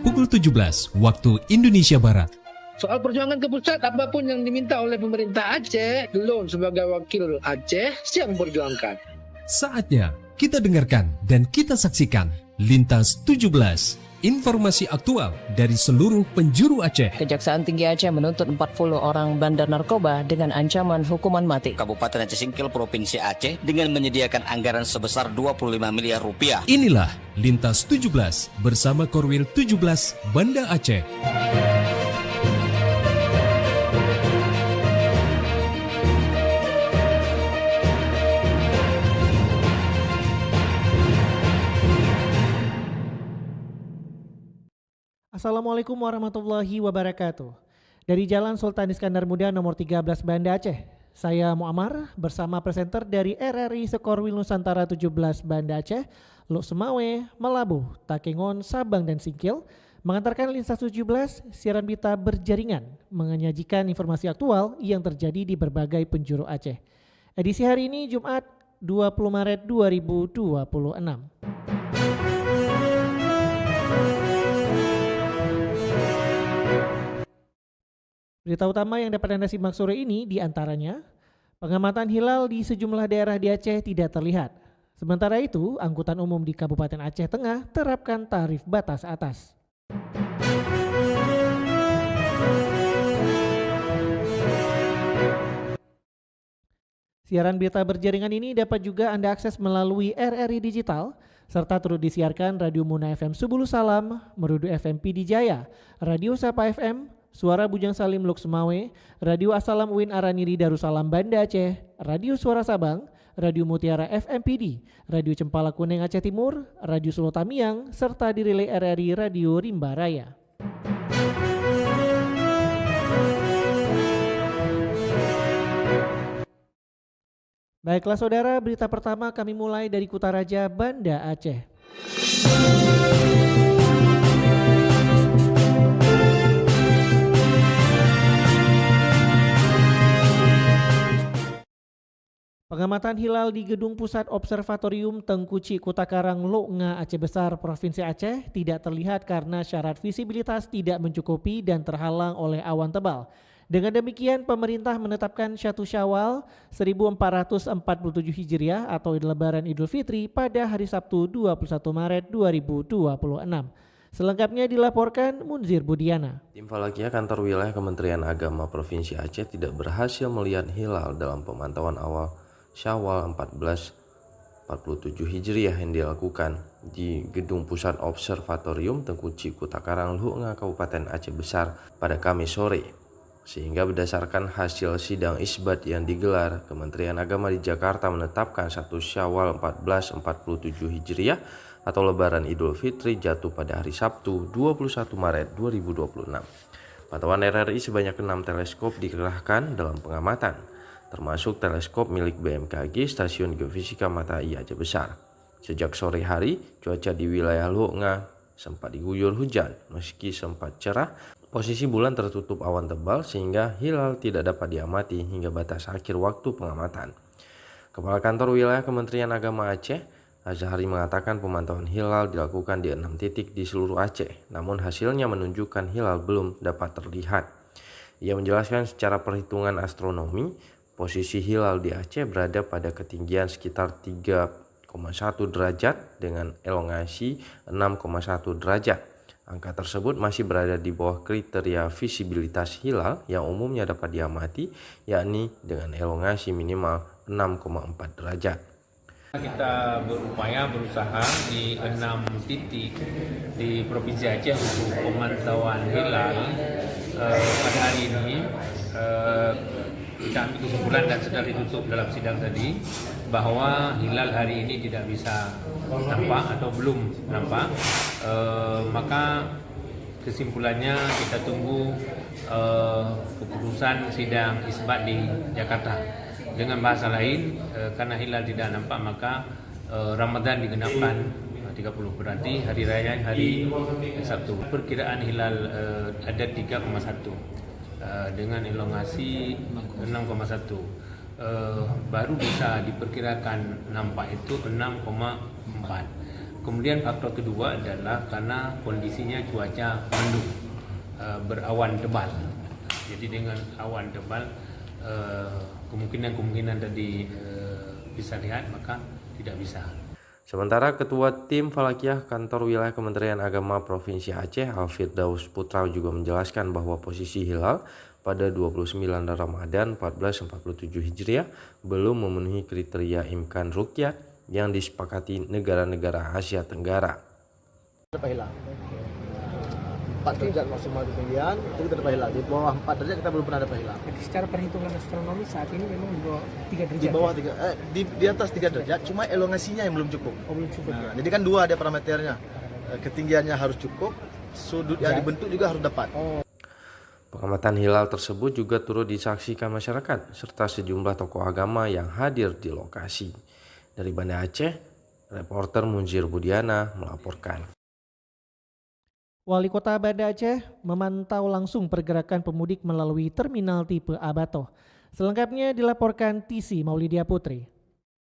pukul 17 waktu Indonesia Barat. Soal perjuangan ke pusat, apapun yang diminta oleh pemerintah Aceh, Lon sebagai wakil Aceh siap memperjuangkan. Saatnya kita dengarkan dan kita saksikan Lintas 17. Informasi aktual dari seluruh penjuru Aceh. Kejaksaan Tinggi Aceh menuntut 40 orang bandar narkoba dengan ancaman hukuman mati. Kabupaten Aceh Singkil Provinsi Aceh dengan menyediakan anggaran sebesar 25 miliar rupiah. Inilah Lintas 17 bersama Korwil 17 Banda Aceh. Assalamualaikum warahmatullahi wabarakatuh. Dari Jalan Sultan Iskandar Muda nomor 13 Banda Aceh, saya Muammar bersama presenter dari RRI Sekorwil Nusantara 17 Banda Aceh, Lok Semawe, Melabuh, Takengon, Sabang dan Singkil mengantarkan Lintas 17 siaran berita berjaringan menyajikan informasi aktual yang terjadi di berbagai penjuru Aceh. Edisi hari ini Jumat 20 Maret 2026. Berita utama yang dapat Anda simak sore ini diantaranya, pengamatan hilal di sejumlah daerah di Aceh tidak terlihat. Sementara itu, angkutan umum di Kabupaten Aceh Tengah terapkan tarif batas atas. Siaran berita berjaringan ini dapat juga Anda akses melalui RRI Digital, serta turut disiarkan Radio Muna FM Subulu Salam, Merudu FM PD Jaya, Radio Sapa FM, Suara Bujang Salim Lok Semawe, Radio Asalam Uin Araniri Darussalam Banda Aceh, Radio Suara Sabang, Radio Mutiara FMPD, Radio Cempala Kuning Aceh Timur, Radio Solo Tamiang, serta dirilai RRI Radio Rimba Raya. Baiklah saudara, berita pertama kami mulai dari Kutaraja, Banda Aceh. Pengamatan hilal di Gedung Pusat Observatorium Tengkuci Kutakarang Loknga Aceh Besar Provinsi Aceh tidak terlihat karena syarat visibilitas tidak mencukupi dan terhalang oleh awan tebal. Dengan demikian pemerintah menetapkan 1 Syawal 1447 Hijriah atau Lebaran Idul Fitri pada hari Sabtu 21 Maret 2026. Selengkapnya dilaporkan Munzir Budiana. Tim Falakia Kantor Wilayah Kementerian Agama Provinsi Aceh tidak berhasil melihat hilal dalam pemantauan awal Syawal 1447 Hijriah yang dilakukan di Gedung Pusat Observatorium Tengkuci Kutakarang Loknga Kabupaten Aceh Besar pada Kamis sore. Sehingga berdasarkan hasil sidang isbat yang digelar, Kementerian Agama di Jakarta menetapkan 1 Syawal 1447 Hijriah atau Lebaran Idul Fitri jatuh pada hari Sabtu 21 Maret 2026. Pantauan RRI sebanyak 6 teleskop dikerahkan dalam pengamatan, termasuk teleskop milik BMKG Stasiun Geofisika Matai Aceh Besar. Sejak sore hari, cuaca di wilayah Loknga sempat diguyur hujan. Meski sempat cerah, posisi bulan tertutup awan tebal sehingga hilal tidak dapat diamati hingga batas akhir waktu pengamatan. Kepala Kantor Wilayah Kementerian Agama Aceh, Azhari mengatakan pemantauan hilal dilakukan di 6 titik di seluruh Aceh, namun hasilnya menunjukkan hilal belum dapat terlihat. Ia menjelaskan secara perhitungan astronomi, posisi hilal di Aceh berada pada ketinggian sekitar 3,1 derajat dengan elongasi 6,1 derajat. Angka tersebut masih berada di bawah kriteria visibilitas hilal yang umumnya dapat diamati, yakni dengan elongasi minimal 6,4 derajat. Kita berusaha di 6 titik di Provinsi Aceh untuk pemantauan hilal. Pada hari ini kita ambil kesimpulan dan sudah ditutup dalam sidang tadi bahwa hilal hari ini tidak bisa nampak atau belum nampak. Maka kesimpulannya kita tunggu keputusan sidang isbat di Jakarta. Dengan bahasa lain, karena hilal tidak nampak maka Ramadan digenapkan 30, berarti hari raya hari Sabtu. Perkiraan hilal ada 3,1 dengan elongasi 6,1. Baru bisa diperkirakan nampak itu 6,4. Kemudian faktor kedua adalah karena kondisinya cuaca mendung, berawan tebal. Jadi dengan awan tebal, kemungkinan tadi bisa lihat, maka tidak bisa. Sementara Ketua Tim Falakiyah Kantor Wilayah Kementerian Agama Provinsi Aceh, Al-Firdaus Putra, juga menjelaskan bahwa posisi hilal pada 29 Ramadan 1447 Hijriah belum memenuhi kriteria imkan ruqyah yang disepakati negara-negara Asia Tenggara. Dapat hilang 4 derajat maksimal ketinggian itu kita dapat hilang. Di bawah 4 derajat kita belum pernah dapat hilang. Secara perhitungan astronomi saat ini memang di bawah 3 derajat. Di bawah 3 di atas 3 derajat, cuma elongasinya yang belum cukup. belum cukup. Nah, jadi kan dua ada parameternya. Ketinggiannya harus cukup, sudut yang dibentuk juga harus dapat. Pengamatan hilal tersebut juga turut disaksikan masyarakat serta sejumlah tokoh agama yang hadir di lokasi. Dari Banda Aceh, reporter Munzir Budiana melaporkan. Wali Kota Banda Aceh memantau langsung pergerakan pemudik melalui terminal tipe Abato. Selengkapnya dilaporkan TC Maulidia Putri.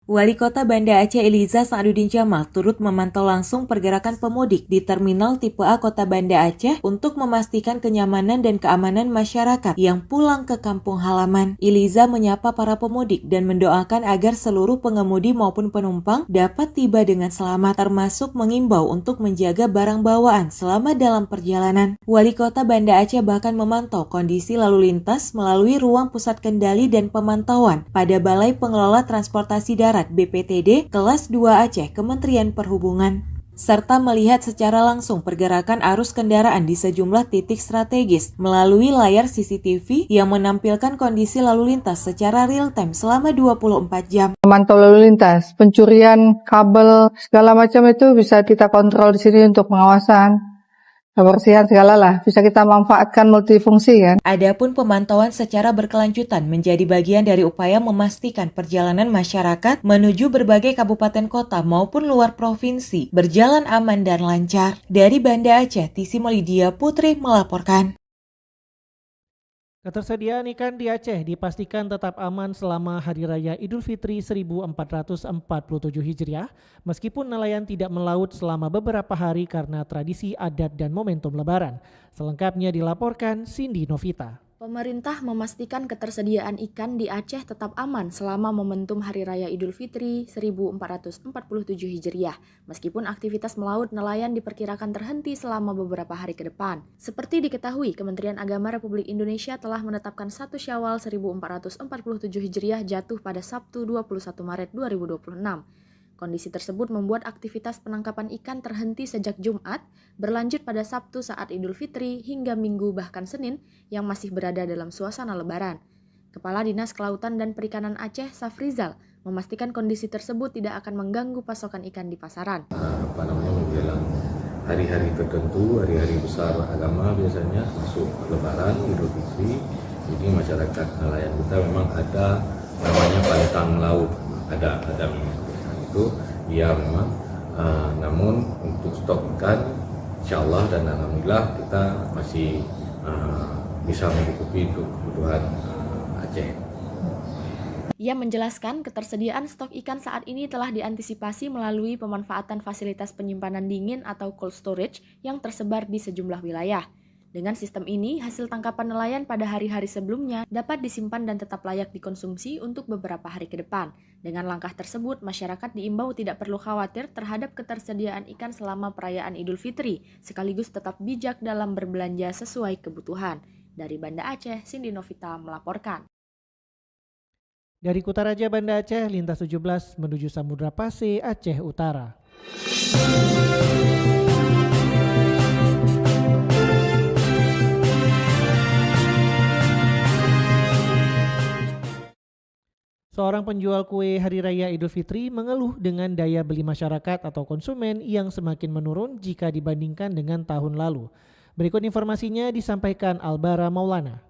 Wali Kota Banda Aceh Eliza Sa'adudin Jamal turut memantau langsung pergerakan pemudik di Terminal Tipe A Kota Banda Aceh untuk memastikan kenyamanan dan keamanan masyarakat yang pulang ke kampung halaman. Eliza menyapa para pemudik dan mendoakan agar seluruh pengemudi maupun penumpang dapat tiba dengan selamat, termasuk mengimbau untuk menjaga barang bawaan selama dalam perjalanan. Wali Kota Banda Aceh bahkan memantau kondisi lalu lintas melalui ruang pusat kendali dan pemantauan pada Balai Pengelola Transportasi Darat BPTD kelas 2 Aceh Kementerian Perhubungan, serta melihat secara langsung pergerakan arus kendaraan di sejumlah titik strategis melalui layar CCTV yang menampilkan kondisi lalu lintas secara real time selama 24 jam. Memantau lalu lintas, pencurian kabel segala macam itu bisa kita kontrol di sini untuk pengawasan. Kebersihan segala lah, bisa kita manfaatkan multifungsi kan. Adapun pemantauan secara berkelanjutan menjadi bagian dari upaya memastikan perjalanan masyarakat menuju berbagai kabupaten kota maupun luar provinsi berjalan aman dan lancar. Dari Banda Aceh, TC Maulidia Putri melaporkan. Ketersediaan ikan di Aceh dipastikan tetap aman selama Hari Raya Idul Fitri 1447 Hijriah, meskipun nelayan tidak melaut selama beberapa hari karena tradisi adat dan momentum Lebaran. Selengkapnya dilaporkan Cindy Novita. Pemerintah memastikan ketersediaan ikan di Aceh tetap aman selama momentum Hari Raya Idul Fitri 1447 Hijriah, meskipun aktivitas melaut nelayan diperkirakan terhenti selama beberapa hari ke depan. Seperti diketahui, Kementerian Agama Republik Indonesia telah menetapkan 1 Syawal 1447 Hijriah jatuh pada Sabtu 21 Maret 2026. Kondisi tersebut membuat aktivitas penangkapan ikan terhenti sejak Jumat, berlanjut pada Sabtu saat Idul Fitri hingga Minggu bahkan Senin yang masih berada dalam suasana Lebaran. Kepala Dinas Kelautan dan Perikanan Aceh, Safrizal, memastikan kondisi tersebut tidak akan mengganggu pasokan ikan di pasaran. Menjelang hari-hari tertentu, hari-hari besar agama biasanya masuk Lebaran, Idul Fitri, jadi masyarakat nelayan kita memang ada namanya pantang laut, ada itu ya memang, namun untuk stok ikan insyaallah dan alhamdulillah kita masih bisa mencukupi untuk kebutuhan Aceh. Ia menjelaskan ketersediaan stok ikan saat ini telah diantisipasi melalui pemanfaatan fasilitas penyimpanan dingin atau cold storage yang tersebar di sejumlah wilayah. Dengan sistem ini, hasil tangkapan nelayan pada hari-hari sebelumnya dapat disimpan dan tetap layak dikonsumsi untuk beberapa hari ke depan. Dengan langkah tersebut, masyarakat diimbau tidak perlu khawatir terhadap ketersediaan ikan selama perayaan Idul Fitri, sekaligus tetap bijak dalam berbelanja sesuai kebutuhan. Dari Banda Aceh, Cindy Novita melaporkan. Dari Kutaraja Banda Aceh, lintas 17 menuju Samudra Pasir, Aceh Utara. Seorang penjual kue Hari Raya Idul Fitri mengeluh dengan daya beli masyarakat atau konsumen yang semakin menurun jika dibandingkan dengan tahun lalu. Berikut informasinya disampaikan Albara Maulana.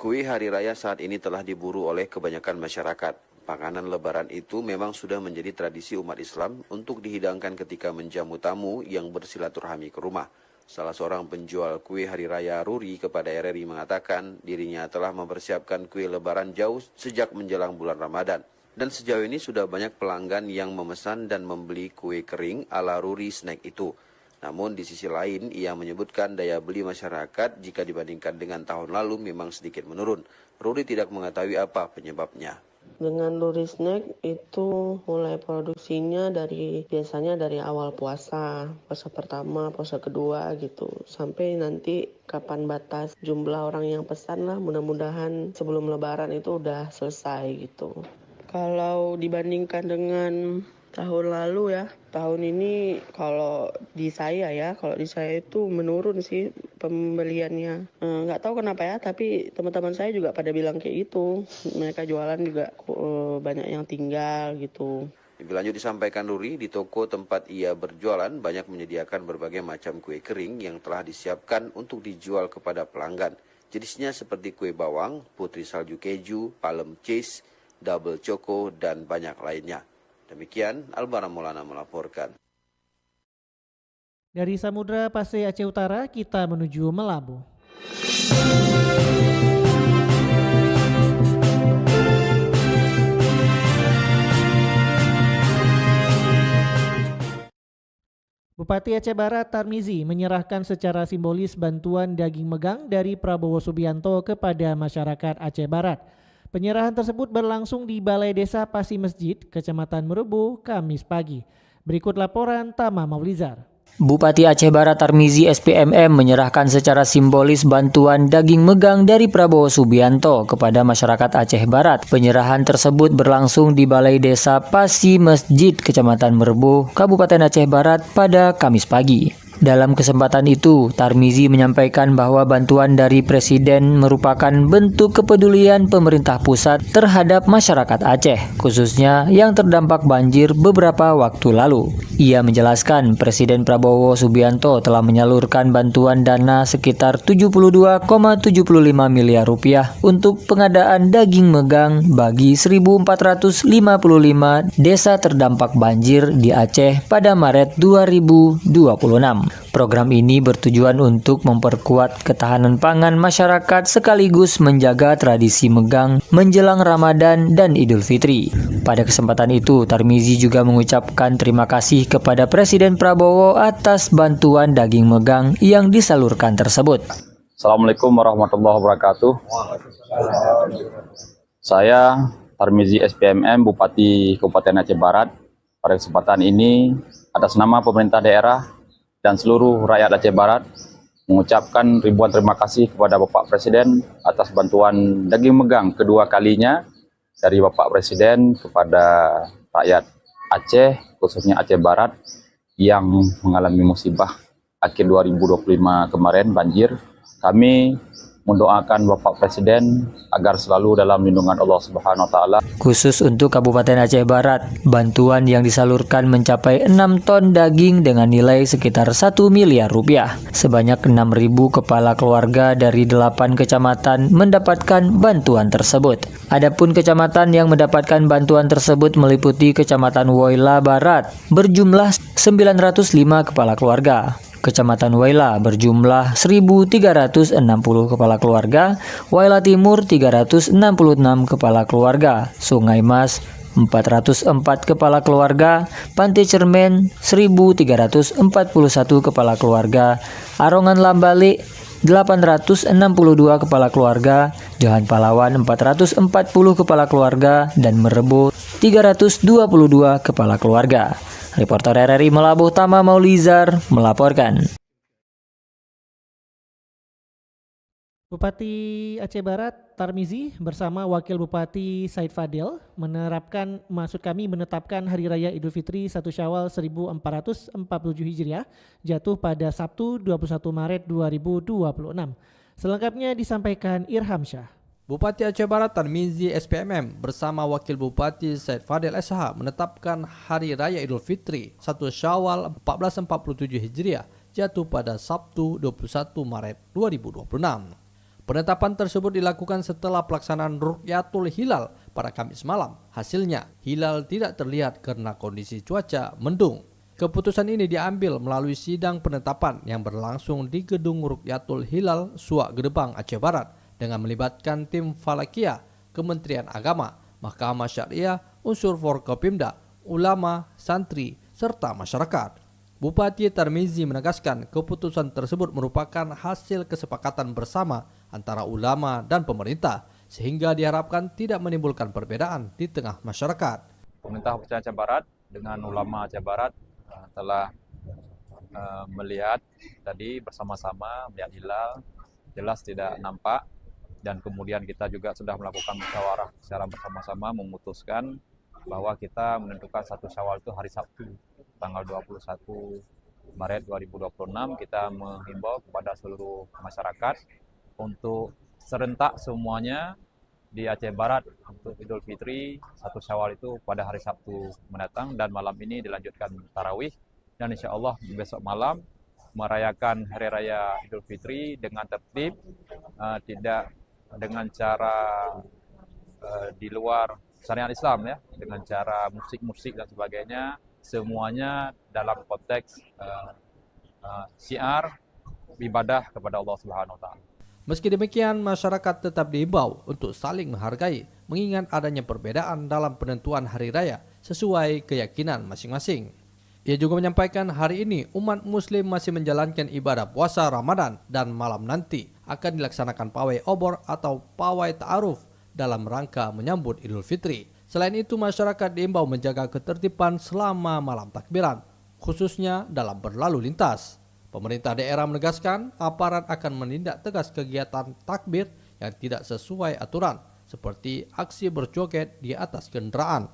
Kue Hari Raya saat ini telah diburu oleh kebanyakan masyarakat. Panganan Lebaran itu memang sudah menjadi tradisi umat Islam untuk dihidangkan ketika menjamu tamu yang bersilaturahmi ke rumah. Salah seorang penjual kue Hari Raya Ruri kepada RRI mengatakan dirinya telah mempersiapkan kue Lebaran jauh sejak menjelang bulan Ramadan. Dan sejauh ini sudah banyak pelanggan yang memesan dan membeli kue kering ala Ruri Snack itu. Namun di sisi lain, ia menyebutkan daya beli masyarakat jika dibandingkan dengan tahun lalu memang sedikit menurun. Ruri tidak mengetahui apa penyebabnya. Dengan Ruri Snack itu mulai produksinya biasanya dari awal puasa pertama, puasa kedua gitu. Sampai nanti kapan batas jumlah orang yang pesan lah, mudah-mudahan sebelum lebaran itu udah selesai gitu. Kalau dibandingkan dengan tahun lalu ya, tahun ini kalau di saya itu menurun sih pembeliannya. Nggak tahu kenapa ya, tapi teman-teman saya juga pada bilang kayak gitu. Mereka jualan juga banyak yang tinggal gitu. Lebih lanjut disampaikan Ruri, di toko tempat ia berjualan banyak menyediakan berbagai macam kue kering yang telah disiapkan untuk dijual kepada pelanggan. Jenisnya seperti kue bawang, putri salju keju, palem cheese, double choco, dan banyak lainnya. Demikian, Albara Maulana melaporkan. Dari Samudra Pasai Aceh Utara, kita menuju Melabu. Bupati Aceh Barat Tarmizi menyerahkan secara simbolis bantuan daging megang dari Prabowo Subianto kepada masyarakat Aceh Barat. Penyerahan tersebut berlangsung di Balai Desa Pasi Masjid, Kecamatan Merubu, Kamis pagi. Berikut laporan Tama Maulizar. Bupati Aceh Barat Tarmizi SPMM menyerahkan secara simbolis bantuan daging megang dari Prabowo Subianto kepada masyarakat Aceh Barat. Penyerahan tersebut berlangsung di Balai Desa Pasi Masjid, Kecamatan Merubu, Kabupaten Aceh Barat pada Kamis pagi. Dalam kesempatan itu, Tarmizi menyampaikan bahwa bantuan dari Presiden merupakan bentuk kepedulian pemerintah pusat terhadap masyarakat Aceh, khususnya yang terdampak banjir beberapa waktu lalu. Ia menjelaskan Presiden Prabowo Subianto telah menyalurkan bantuan dana sekitar 72,75 miliar rupiah untuk pengadaan daging megang bagi 1.455 desa terdampak banjir di Aceh pada Maret 2026. Program ini bertujuan untuk memperkuat ketahanan pangan masyarakat sekaligus menjaga tradisi megang menjelang Ramadan dan Idul Fitri. Pada kesempatan itu, Tarmizi juga mengucapkan terima kasih kepada Presiden Prabowo atas bantuan daging megang yang disalurkan tersebut. Assalamualaikum warahmatullahi wabarakatuh. Saya Tarmizi SPMM, Bupati Kabupaten Aceh Barat. Pada kesempatan ini, atas nama pemerintah daerah dan seluruh rakyat Aceh Barat mengucapkan ribuan terima kasih kepada Bapak Presiden atas bantuan daging megang kedua kalinya dari Bapak Presiden kepada rakyat Aceh, khususnya Aceh Barat yang mengalami musibah akhir 2025 kemarin banjir. Kami mendoakan Bapak Presiden agar selalu dalam lindungan Allah Subhanahu wa taala. Khusus untuk Kabupaten Aceh Barat, bantuan yang disalurkan mencapai 6 ton daging dengan nilai sekitar 1 miliar rupiah. Sebanyak 6.000 kepala keluarga dari 8 kecamatan mendapatkan bantuan tersebut. Adapun kecamatan yang mendapatkan bantuan tersebut meliputi Kecamatan Woyla Barat berjumlah 905 kepala keluarga. Kecamatan Waila berjumlah 1.360 kepala keluarga, Waila Timur 366 kepala keluarga, Sungai Mas 404 kepala keluarga, Pantai Cermen 1.341 kepala keluarga, Arongan Lambalik 862 kepala keluarga, Johan Palawan 440 kepala keluarga, dan Merebo 322 kepala keluarga. Reporter RRI Melabuh Tama Maulizar melaporkan. Bupati Aceh Barat Tarmizi bersama Wakil Bupati Said Fadil menetapkan Hari Raya Idul Fitri 1 Syawal 1447 Hijriah jatuh pada Sabtu 21 Maret 2026. Selengkapnya disampaikan Irham Syah. Bupati Aceh Barat Tarmizi SPMM bersama Wakil Bupati Said Fadil SH menetapkan Hari Raya Idul Fitri 1 Syawal 1447 Hijriah jatuh pada Sabtu 21 Maret 2026. Penetapan tersebut dilakukan setelah pelaksanaan Rukyatul Hilal pada Kamis malam. Hasilnya, hilal tidak terlihat karena kondisi cuaca mendung. Keputusan ini diambil melalui sidang penetapan yang berlangsung di Gedung Rukyatul Hilal Suak Gedebang Aceh Barat dengan melibatkan tim Falakia, Kementerian Agama, Mahkamah Syariah, unsur Forkopimda, ulama, santri, serta masyarakat. Bupati Tarmizi menegaskan keputusan tersebut merupakan hasil kesepakatan bersama antara ulama dan pemerintah, sehingga diharapkan tidak menimbulkan perbedaan di tengah masyarakat. Pemerintah Provinsi Aceh Barat dengan ulama Aceh Barat telah melihat tadi bersama-sama melihat hilal, jelas tidak nampak, dan kemudian kita juga sudah melakukan musyawarah secara bersama-sama memutuskan bahwa kita menentukan 1 Syawal itu hari Sabtu tanggal 21 Maret 2026. Kita menghimbau kepada seluruh masyarakat untuk serentak semuanya di Aceh Barat untuk Idul Fitri 1 Syawal itu pada hari Sabtu mendatang, dan malam ini dilanjutkan tarawih, dan insya Allah besok malam merayakan Hari Raya Idul Fitri dengan tertib, tidak dengan cara di luar syariat Islam ya, dengan cara musik-musik dan sebagainya, semuanya dalam konteks syiar ibadah kepada Allah Subhanahu wa taala. Meski demikian, masyarakat tetap diimbau untuk saling menghargai, mengingat adanya perbedaan dalam penentuan hari raya sesuai keyakinan masing-masing. Ia juga menyampaikan hari ini umat muslim masih menjalankan ibadah puasa Ramadan, dan malam nanti akan dilaksanakan pawai obor atau pawai ta'aruf dalam rangka menyambut Idul Fitri. Selain itu, masyarakat diimbau menjaga ketertiban selama malam takbiran, khususnya dalam berlalu lintas. Pemerintah daerah menegaskan aparat akan menindak tegas kegiatan takbir yang tidak sesuai aturan, seperti aksi berjoget di atas kendaraan.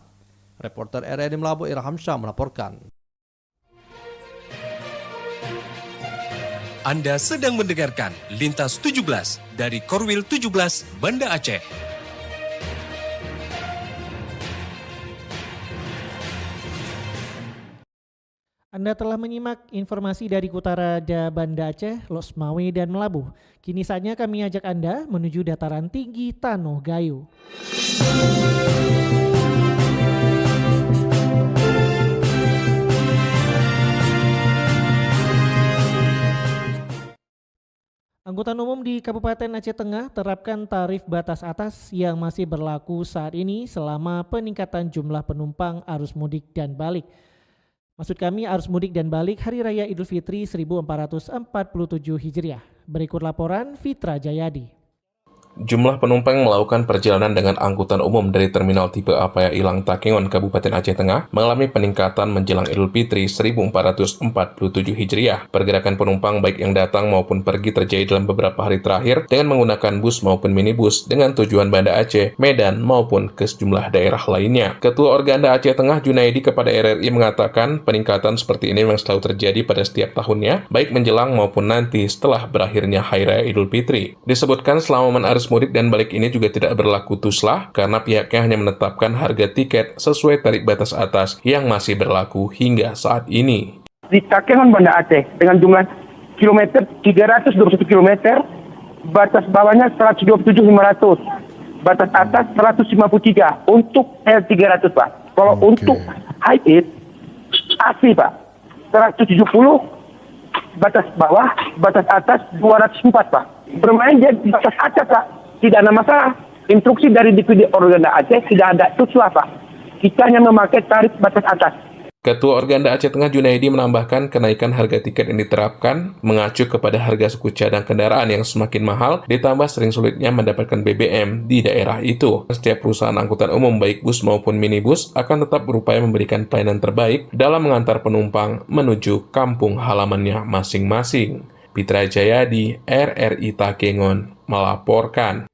Reporter RRI Melabu Irham Syah melaporkan. Anda sedang mendengarkan Lintas 17 dari Korwil 17 Banda Aceh. Anda telah menyimak informasi dari Kutaraja Banda Aceh, Losmawe, dan Melabuh. Kini saatnya kami ajak Anda menuju dataran tinggi Tanoh Gayo. Angkutan umum di Kabupaten Aceh Tengah terapkan tarif batas atas yang masih berlaku saat ini selama peningkatan jumlah penumpang arus mudik dan balik. Maksud kami arus mudik dan balik Hari Raya Idul Fitri 1447 Hijriah. Berikut laporan Fitra Jayadi. Jumlah penumpang melakukan perjalanan dengan angkutan umum dari terminal tipe A Paya Ilang Takengon, Kabupaten Aceh Tengah mengalami peningkatan menjelang Idul Fitri 1447 Hijriah. Pergerakan penumpang baik yang datang maupun pergi terjadi dalam beberapa hari terakhir dengan menggunakan bus maupun minibus dengan tujuan Banda Aceh, Medan maupun ke sejumlah daerah lainnya. Ketua Organda Aceh Tengah Junaidi kepada RRI mengatakan peningkatan seperti ini memang selalu terjadi pada setiap tahunnya, baik menjelang maupun nanti setelah berakhirnya Hari Raya Idul Fitri. Disebutkan selama momen arus mudik dan balik ini juga tidak berlaku tuslah karena pihaknya hanya menetapkan harga tiket sesuai tarif batas atas yang masih berlaku hingga saat ini. Di Takengon Banda Aceh dengan jumlah kilometer 321 km, batas bawahnya 127.500, batas atas 153 untuk L300 Pak. Kalau untuk high speed asli Pak 170, batas bawah, batas atas 204 Pak. Bermain dia di batas atas Pak, tidak ada masalah. Instruksi dari DPD Organda Aceh tidak ada tuslah Pak. Kita hanya memakai tarif batas atas. Ketua Organda Aceh Tengah Junaidi menambahkan kenaikan harga tiket yang diterapkan mengacu kepada harga suku cadang kendaraan yang semakin mahal ditambah sering sulitnya mendapatkan BBM di daerah itu. Setiap perusahaan angkutan umum baik bus maupun minibus akan tetap berupaya memberikan pelayanan terbaik dalam mengantar penumpang menuju kampung halamannya masing-masing. Fitra Jayadi, RRI Takengon, melaporkan.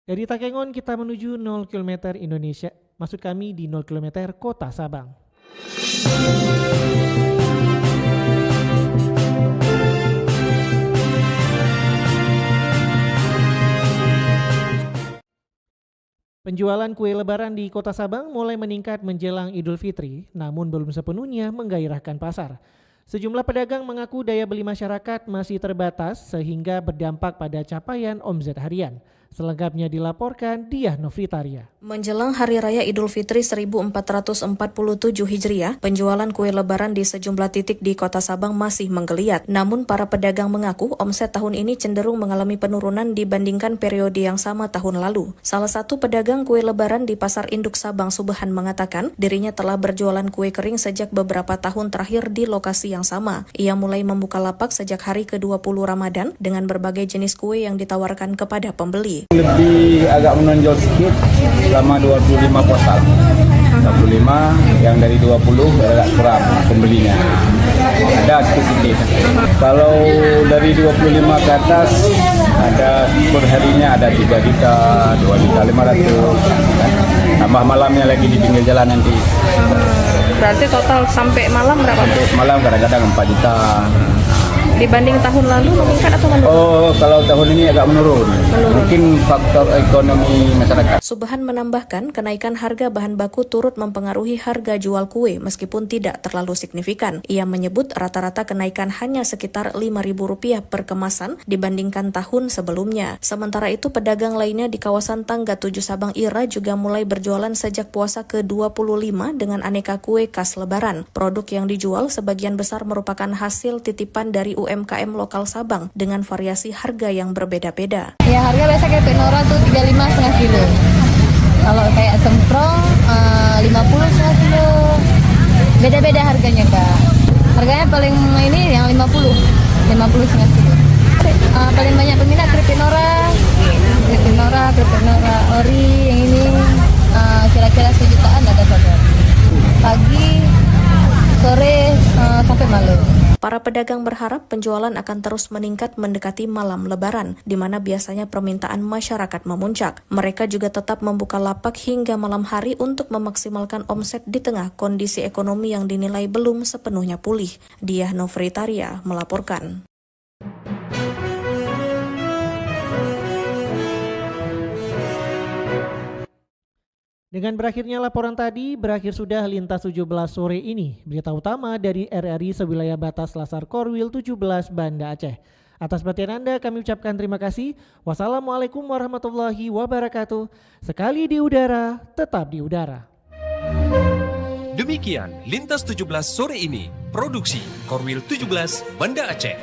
Dari Takengon kita menuju 0 km Indonesia, maksud kami di 0 km Kota Sabang. Penjualan kue lebaran di Kota Sabang mulai meningkat menjelang Idul Fitri, namun belum sepenuhnya menggairahkan pasar. Sejumlah pedagang mengaku daya beli masyarakat masih terbatas sehingga berdampak pada capaian omzet harian. Selengkapnya dilaporkan Diah Novitaria. Menjelang Hari Raya Idul Fitri 1447 Hijriah, penjualan kue lebaran di sejumlah titik di Kota Sabang masih menggeliat. Namun para pedagang mengaku omset tahun ini cenderung mengalami penurunan dibandingkan periode yang sama tahun lalu. Salah satu pedagang kue lebaran di Pasar Induk Sabang, Subhan, mengatakan dirinya telah berjualan kue kering sejak beberapa tahun terakhir di lokasi yang sama. Ia mulai membuka lapak sejak hari ke-20 Ramadan dengan berbagai jenis kue yang ditawarkan kepada pembeli. Lebih agak menonjol sedikit selama 25 puasa. 25 yang dari 20 agak kurang pembelinya. Ada sedikit. Kalau dari 25 ke atas ada per harinya ada 3 juta, 2 juta 500. Tambah malamnya lagi di pinggir jalan nanti. Berarti total sampai malam berapa? Sampai malam kadang-kadang 4 juta. Dibanding tahun lalu meningkat atau menurun? Oh, kalau tahun ini agak menurun. Mungkin faktor ekonomi masyarakat. Subhan menambahkan kenaikan harga bahan baku turut mempengaruhi harga jual kue meskipun tidak terlalu signifikan. Ia menyebut rata-rata kenaikan hanya sekitar Rp5.000 per kemasan dibandingkan tahun sebelumnya. Sementara itu pedagang lainnya di kawasan Tangga 7 Sabang Ira juga mulai berjualan sejak puasa ke-25 dengan aneka kue khas lebaran. Produk yang dijual sebagian besar merupakan hasil titipan dari UMKM lokal Sabang dengan variasi harga yang berbeda-beda. Ya, harga biasa keripik Nora tuh 35 setengah kilo. Kalau kayak semprong 50 setengah kilo. Beda-beda harganya, Kak. Harganya paling ini yang 50 setengah kilo. Paling banyak peminat keripik Nora, ori yang ini kira-kira 1 jutaan ada saja. Pagi, sore sampai malam. Para pedagang berharap penjualan akan terus meningkat mendekati malam Lebaran, di mana biasanya permintaan masyarakat memuncak. Mereka juga tetap membuka lapak hingga malam hari untuk memaksimalkan omset di tengah kondisi ekonomi yang dinilai belum sepenuhnya pulih. Diah Novitaria melaporkan. Dengan berakhirnya laporan tadi, berakhir sudah Lintas 17 sore ini. Berita utama dari RRI sewilayah batas Lasar Korwil 17 Banda Aceh. Atas perhatian Anda kami ucapkan terima kasih. Wassalamualaikum warahmatullahi wabarakatuh. Sekali di udara, tetap di udara. Demikian Lintas 17 sore ini. Produksi Korwil 17 Banda Aceh.